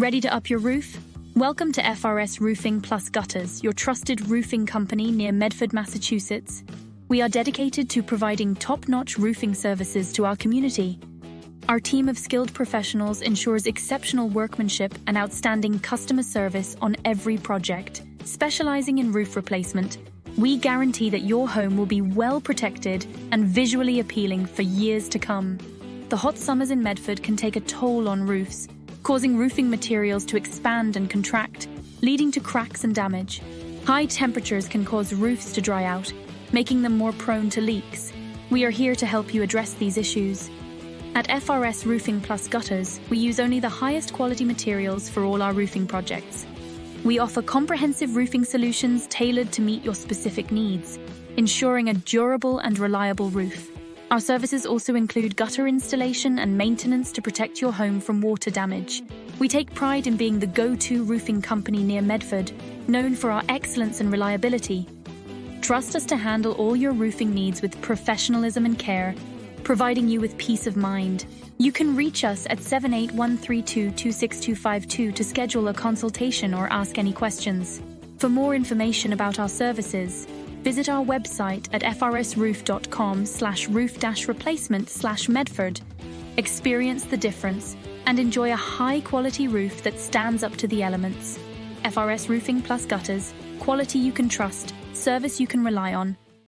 Ready to up your roof? Welcome to FRS Roofing plus Gutters, your trusted roofing company near Medford, Massachusetts. We are dedicated to providing top-notch roofing services to our community. Our team of skilled professionals ensures exceptional workmanship and outstanding customer service on every project. Specializing in roof replacement, we guarantee that your home will be well protected and visually appealing for years to come. The hot summers in Medford can take a toll on roofs, causing roofing materials to expand and contract, leading to cracks and damage. High temperatures can cause roofs to dry out, making them more prone to leaks. We are here to help you address these issues. At FRS Roofing plus Gutters, we use only the highest quality materials for all our roofing projects. We offer comprehensive roofing solutions tailored to meet your specific needs, ensuring a durable and reliable roof. Our services also include gutter installation and maintenance to protect your home from water damage. We take pride in being the go-to roofing company near Medford, known for our excellence and reliability. Trust us to handle all your roofing needs with professionalism and care, providing you with peace of mind. You can reach us at 78132-26252 to schedule a consultation or ask any questions. For more information about our services, visit our website at frsroof.com/roof-replacement/Medford. Experience the difference and enjoy a high-quality roof that stands up to the elements. FRS Roofing plus Gutters, quality you can trust, service you can rely on.